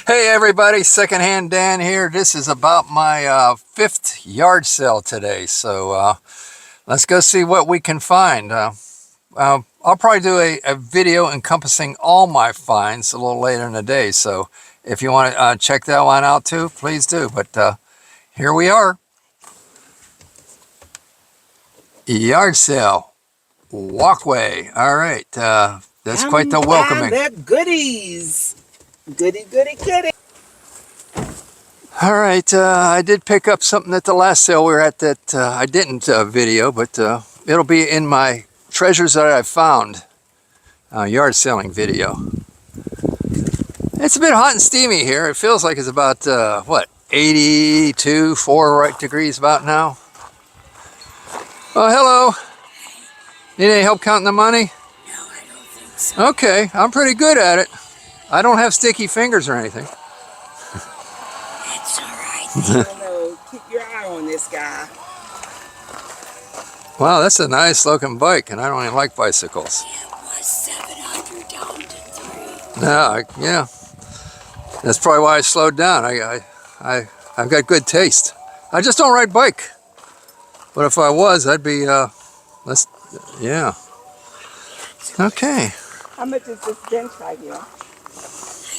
Hey everybody, Secondhand Dan here. This is about my fifth yard sale today, so let's go see what we can find. I'll probably do a video encompassing all my finds a little later in the day, so if you want to check that one out too, please do. But here we are. Yard sale. Walkway. All right. That's quite the welcoming. That goodies. Goody, goody, goody. All right, I did pick up something at the last sale we were at that I didn't video, but it'll be in my treasures that I found yard selling video. It's a bit hot and steamy here. It feels like it's about, what, 82, 4 degrees about now. Oh, hello. Need any help counting the money? No, I don't think so. Okay, I'm pretty good at it. I don't have sticky fingers or anything. That's all right. No, keep your eye on this guy. Wow, that's a nice looking bike, and I don't even like bicycles. It was 700 down to 3. No, yeah. That's probably why I slowed down. I've got good taste. I just don't ride bike. But if I was, I'd be, yeah. Okay. How much is this bench right here?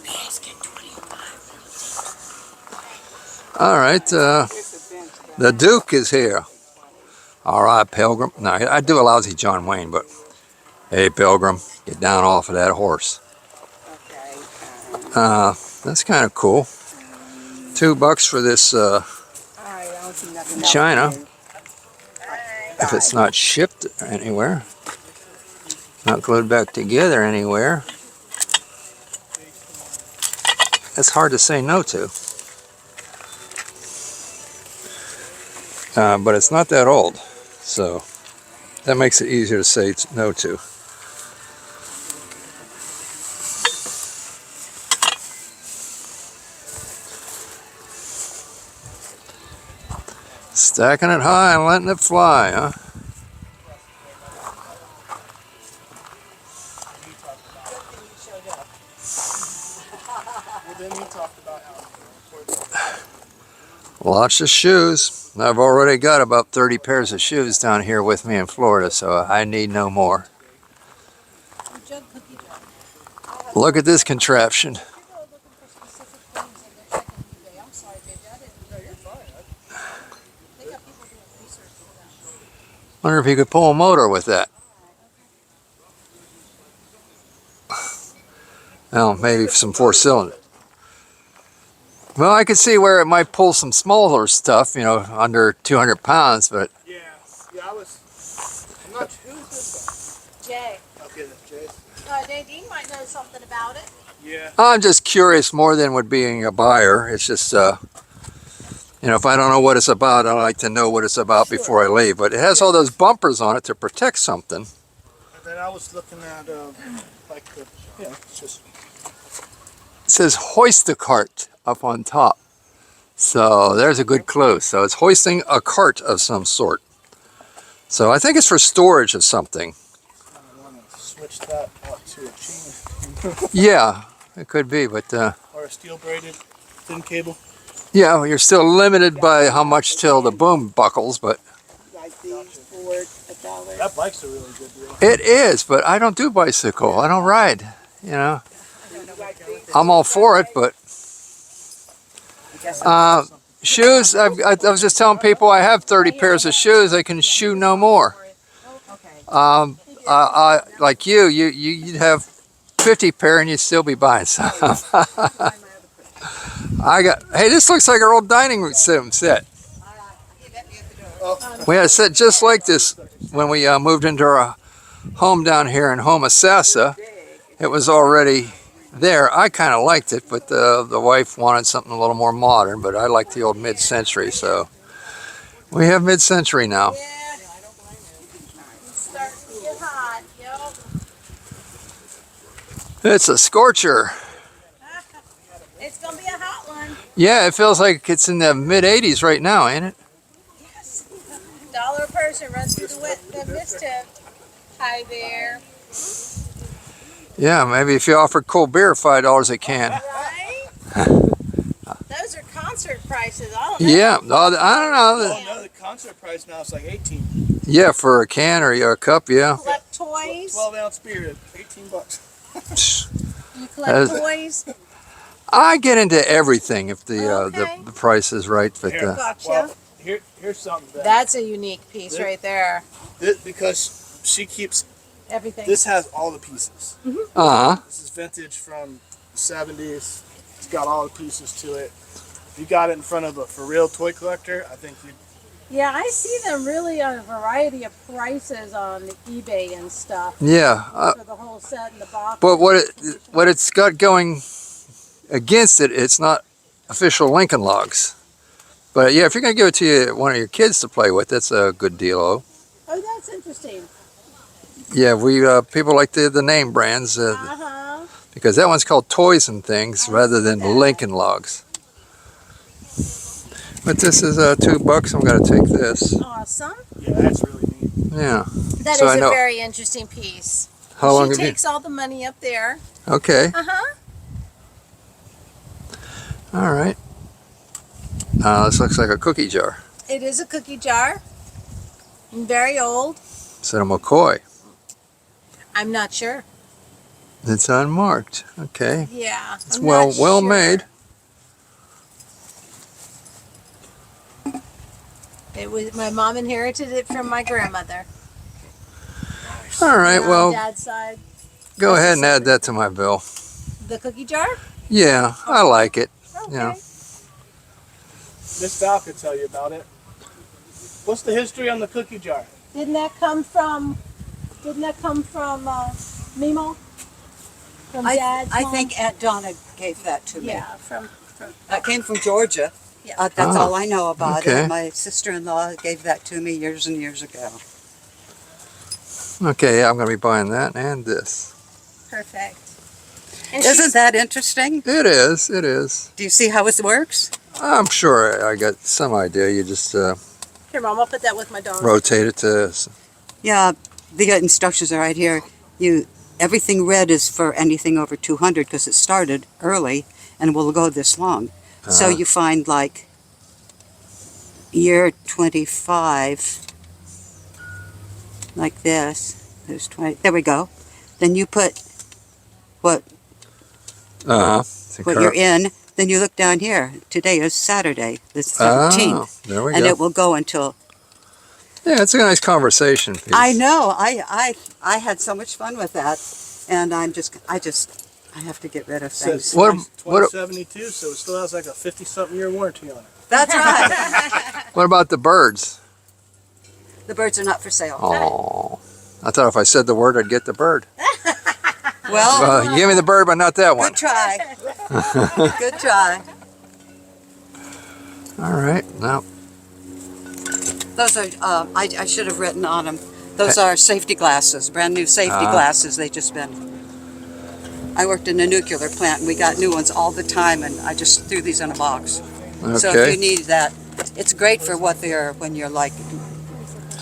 I'm asking 25. All right, the Duke is here. All right, Pilgrim. No, I do a lousy John Wayne, but hey, Pilgrim, get down off of that horse. Okay. That's kind of cool. $2 for this China, if it's not shipped anywhere, not glued back together anywhere. That's hard to say no to. But it's not that old, so that makes it easier to say no to. Stacking it high and letting it fly, huh? Lots of shoes. I've already got about 30 pairs of shoes down here with me in Florida, so I need no more. Look at this contraption. Wonder if you could pull a motor with that. Well, maybe some 4-cylinder. Well, I could see where it might pull some smaller stuff, you know, under 200 pounds, but... Yeah, I'm not... Who's this one? Jay. Okay, that's Jay's. Nadine might know something about it. Yeah. I'm just curious more than would being a buyer. It's just, you know, if I don't know what it's about, I like to know what it's about before I leave. But it has all those bumpers on it to protect something. And then I was looking at, like, the... Yeah, it's just... It says hoist a cart up on top. So there's a good clue. So it's hoisting a cart of some sort. So I think it's for storage of something. I want to switch that out to a chain. Yeah, it could be, but Or a steel braided thin cable. yeah, well, you're still limited by how much till the boom buckles, but Like these for $1. That bike's a really good deal. it is, but I don't do bicycle. I don't ride, you know. I'm all for it, but shoes, I was just telling people I have 30 pairs of shoes. I can shoe no more. Like you'd have 50 pair and you'd still be buying some. Hey, this looks like our old dining room set. We had a set just like this when we moved into our home down here in Homosassa. It was already there. I kind of liked it, but the wife wanted something a little more modern, but I like the old mid-century, so we have mid-century now. It's a scorcher. It's going to be a hot one. Yeah, it feels like it's in the mid-80s right now, ain't it? Yes. $1 a person runs through the mist tip. Hi there. Yeah, maybe if you offered cold beer, $5 a can. Right? Those are concert prices. I don't know. Yeah, no, I don't know. Oh no, the concert price now is like 18. Yeah, for a can or a cup, yeah. Collect toys. 12-ounce beer, $18. You collect That toys. I get into everything if the Okay. the price is right. But Here. Gotcha. Well, here's something. That, That's a unique piece There- right there. because she keeps, Everything. this has all the pieces. uh-huh. This is vintage from the 70s. It's got all the pieces to it. If you got it in front of a for real toy collector, I think you'd. Yeah, I see them really on a variety of prices on eBay and stuff Yeah, for the whole set and the box. but what it's got going against it, it's not official Lincoln Logs. But yeah, if you're gonna give it to one of your kids to play with, that's a good deal. Oh, that's interesting. Yeah, we people like the name brands Uh-huh. because that one's called Toys and Things I rather see than that. Lincoln Logs. But this is $2. I'm gonna take this. Awesome. Yeah, that's really neat. Yeah. That So is I a know- very interesting piece. How long She have you? takes all the money up there. Okay. Uh-huh. All right. This looks like a cookie jar. It is a cookie jar. Very old. Is that a McCoy? I'm not sure. It's unmarked. Okay. Yeah. It's I'm well not sure. made. It was my mom inherited it from my grandmother. All right. And on Well, Dad's side, go ahead and add that to my bill. the cookie jar. Yeah, I like it. Okay. Yeah. Miss Val could tell you about it. What's the history on the cookie jar? Didn't that come from? Mimo? From Dad's I mom? think Aunt Donna gave that to me. Yeah, from That came from Georgia. Yeah. That's Ah, all I know about okay. it. My sister-in-law gave that to me years and years ago. Okay, yeah, I'm going to be buying that and this. perfect. And Isn't she's- that interesting? It is. It is. Do you see how it works? I'm sure I got some idea. You just Here, Mom, I'll put that with my dog. rotate it to. Yeah, the instructions are right here. Everything red is for anything over 200 because it started early and will go this long. So Uh-huh. you find like year 25, like this. There's 20. There we go. Then you put what Uh huh. you're in. Then you look down here. Today is Saturday, the 17th, Oh, there we and go. it will go until. Yeah, it's a nice conversation piece. I know. I had so much fun with that, and I have to get rid of It says things. What- 2072, so it still has like a 50-something year warranty on it. That's right. What about the birds? The birds are not for sale. Oh, I thought if I said the word, I'd get the bird. Well, You give me the bird, but not that one. good try. Good try. All right. Now, Those are. I should have written on them. Those are safety glasses, brand new safety glasses. They just been. I worked in a nuclear plant, and we got new ones all the time, and I just threw these in a box. So if okay. you need that, it's great for what they're when you're like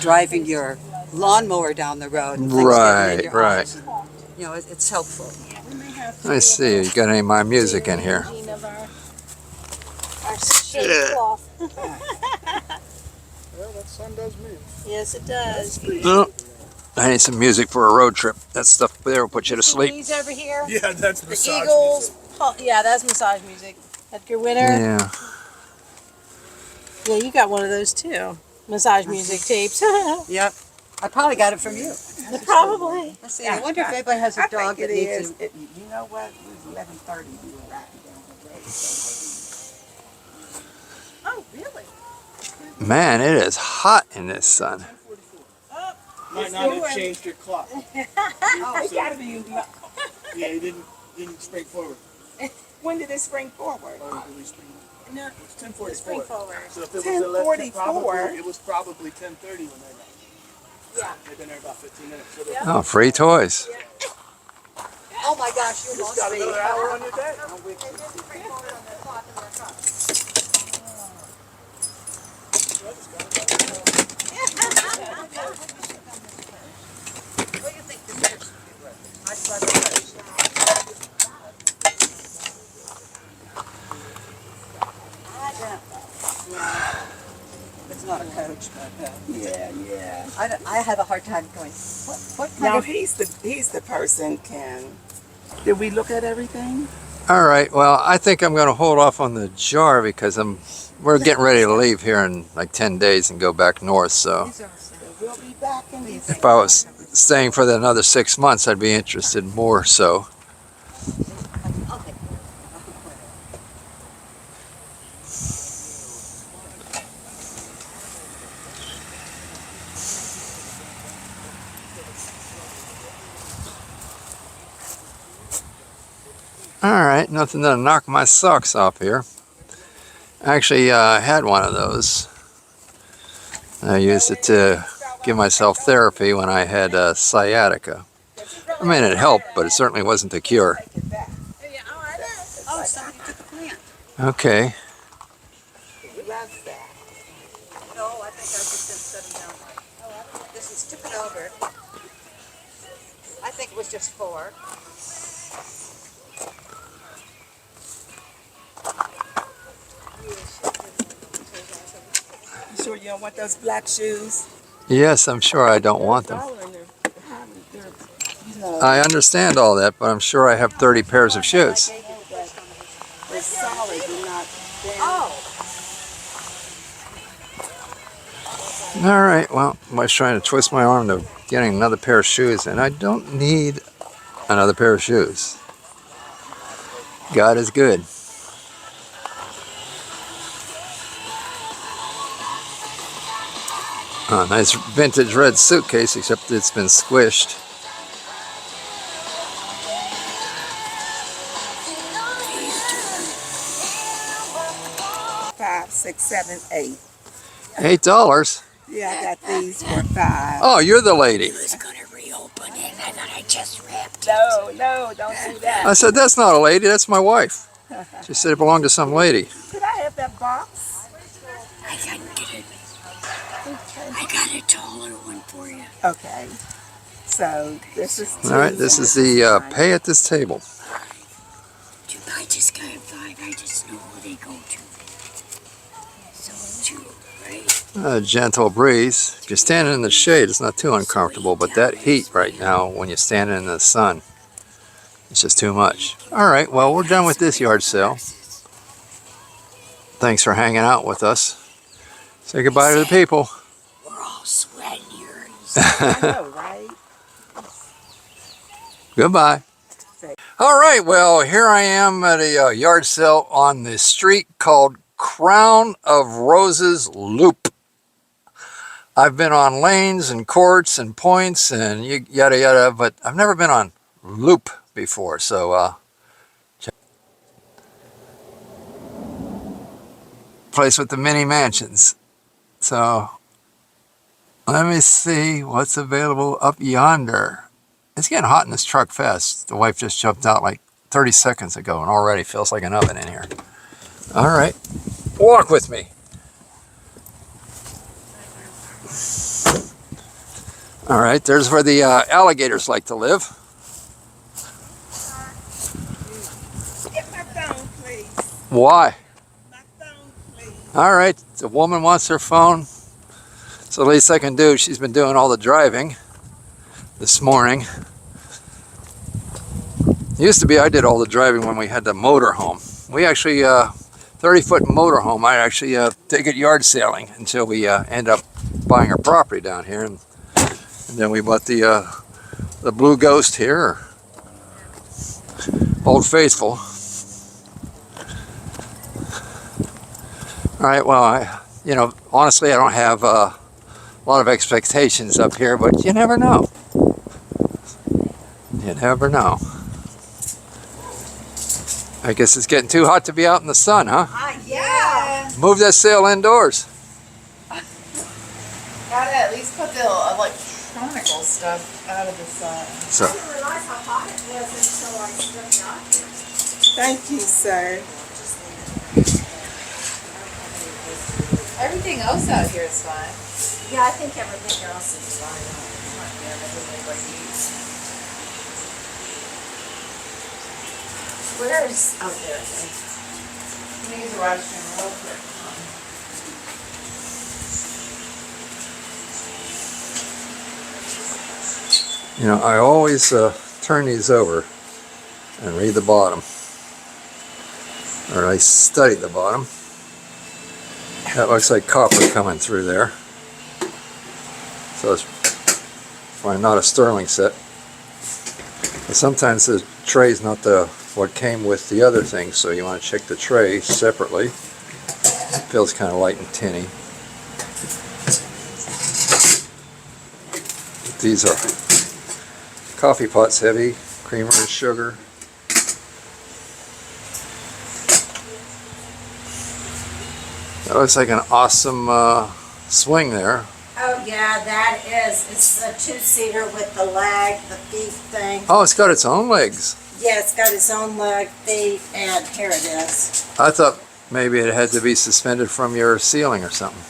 driving your lawnmower down the road. And things getting in your Right. eyes. You know, it's helpful. I see. You got any of my music in here? Of our shade cloth. Well, that sun does move. Yes, it does. No. I need some music for a road trip. That stuff there will put you to sleep. These over here. Yeah, that's The massage Eagles. music. Yeah, that's massage music. Edgar Winter. Yeah. Yeah, you got one of those too. Massage music tapes. Yep. I probably got it from you. Probably. Let's see. I wonder if anybody has a dog that needs a. You know what? It was 11:30. We were riding down the road. Oh, really? Man, it is hot in this sun. Might not have changed your clock. It gotta be. Yeah, you didn't spring forward. When did it spring forward? Or did we spring? No, It's 10:44. spring forward. So if it was 10:44. it was probably 10:30 when they left. Yeah. They've been there about 15 minutes. So they Oh, free toys. Oh my gosh, you just lost got me. another hour on your day. Yeah. It's not a coach, but Yeah. I have a hard time going. What kind Now of? he's the person can. Did we look at everything? All right. Well, I think I'm going to hold off on the jar because we're getting ready to leave here in like 10 days and go back north. So We'll be back in these. if I was staying for another 6 months, I'd be interested more. So Okay. all right, nothing to knock my socks off here. I actually had one of those. I used it to give myself therapy when I had sciatica. I mean, it helped, but it certainly wasn't the cure. Oh, somebody took the plant. Okay. Loves that. No, I think I was just gonna set them down. This is tip it over. I think it was just 4. You sure you don't want those black shoes? Yes, I'm sure I don't want them. I understand all that, but I'm sure I have 30 pairs of shoes. They're solid, they're not thin. Oh, All right, well, I was trying to twist my arm to getting another pair of shoes, and I don't need another pair of shoes. God is good. Nice vintage red suitcase, except it's been squished. 5, 6, 7, 8. $8. Yeah, I got these for 5. Oh, you're the lady. No, don't do that. I said, that's not a lady, that's my wife. She said it belonged to some lady. Could I have that box? I can get it. I got a taller one for you. Okay. So this is 2. All right, this is the pay at this table. I just got 5. I just know who they go to. So 2, right? A gentle breeze. If you're standing in the shade, it's not too uncomfortable, but that heat right now when you're standing in the sun, it's just too much. All right, well, we're done with this yard sale. Thanks for hanging out with us. Say goodbye to the people. We're all sweating here. I know, right? Goodbye. All right, well, here I am at a yard sale on the street called Crown of Roses Loop. I've been on lanes and courts and points and yada yada, but I've never been on Loop before, so place with the mini mansions. So let me see what's available up yonder. It's getting hot in this truck fast. The wife just jumped out like 30 seconds ago and already feels like an oven in here. All right, walk with me. All right, there's where the alligators like to live. Get my phone, please. Why? My phone, please. All right, the woman wants her phone. So the least I can do, she's been doing all the driving this morning. Used to be I did all the driving when we had the motorhome. We actually, 30-foot motorhome, I actually take it yard sailing until we end up buying our property down here. And then we bought the Blue Ghost here, Old Faithful. All right, well, honestly, I don't have a lot of expectations up here, but you never know. You never know. I guess it's getting too hot to be out in the sun, huh? yeah. Move that sail indoors. Gotta at least put the electronical stuff out of the sun. So, realize how hot it was until I stepped out here. Thank you, sir. Everything else out here is fine. Yeah, I think everything else is fine. Not bad, everything but these. Where is, oh, there it is. I'm gonna use the restroom real quick. You know, I always turn these over and read the bottom. Or I study the bottom. That looks like copper coming through there. So it's probably not a sterling set. But sometimes the tray's not what came with the other thing, so you want to check the tray separately. It feels kind of light and tinny. These are coffee pots, heavy, creamer and sugar. That looks like an awesome swing there. Oh yeah, that is. It's a two-seater with the leg, the feet thing. Oh, it's got its own legs. Yeah, it's got its own leg, feet, and here it is. I thought maybe it had to be suspended from your ceiling or something.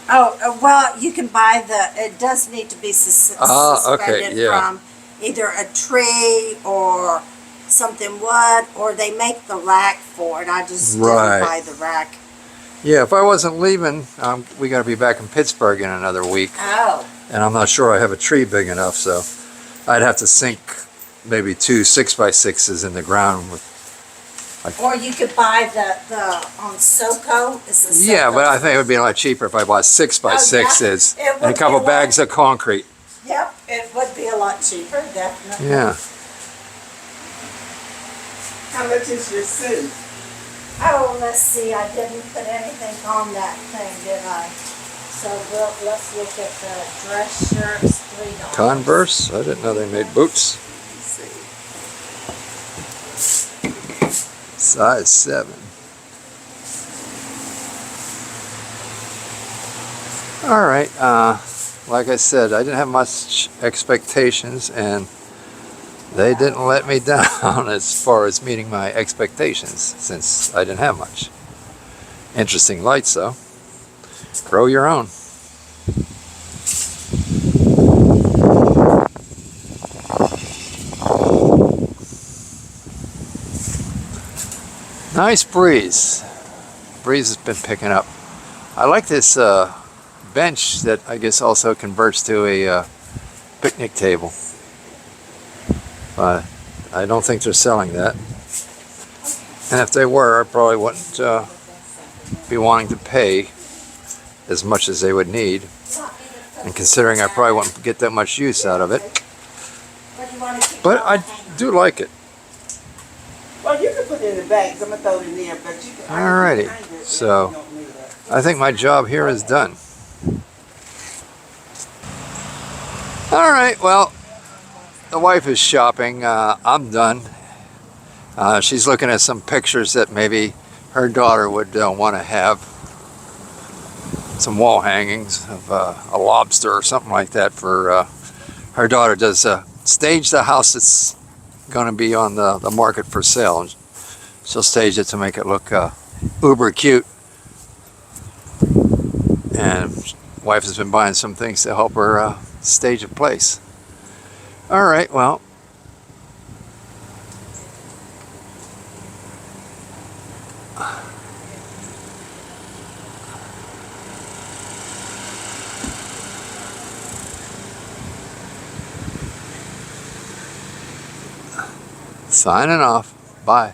Oh, well, you can buy it does need to be suspended yeah. from either a tree or something wood, or they make the rack for it. I just Right. didn't buy the rack. Yeah, if I wasn't leaving, we got to be back in Pittsburgh in another week. Oh. And I'm not sure I have a tree big enough, so I'd have to sink maybe 2 6x6s in the ground. Or you could buy the on SoCo. It's a SoCo. Yeah, but I think it would be a lot cheaper if I bought 6x6s Oh, yeah. It would and a couple be a lot- bags of concrete. Yep, it would be a lot cheaper, definitely. Yeah. How much is your suit? Oh, let's see, I didn't put anything on that thing, did I? So let's look at the dress shirts, $3. Converse? I didn't know they made boots. Size 7. All right. Like I said, I didn't have much expectations, and they didn't let me down as far as meeting my expectations, since I didn't have much. Interesting lights, though. Grow your own. Nice breeze. Breeze has been picking up. I like this bench that I guess also converts to a picnic table. But I don't think they're selling that. And if they were, I probably wouldn't be wanting to pay as much as they would need. And considering I probably wouldn't get that much use out of it. But I do like it. Well, you can put it in the bags. I'm gonna throw it in there, but you can. Alrighty, so I think my job here is done. Alright, well, the wife is shopping. I'm done. She's looking at some pictures that maybe her daughter would want to have. Some wall hangings of a lobster or something like that for her daughter does stage the house that's going to be on the market for sale. She'll stage it to make it look uber cute. And wife has been buying some things to help her stage a place. All right, well. Signing off. Bye.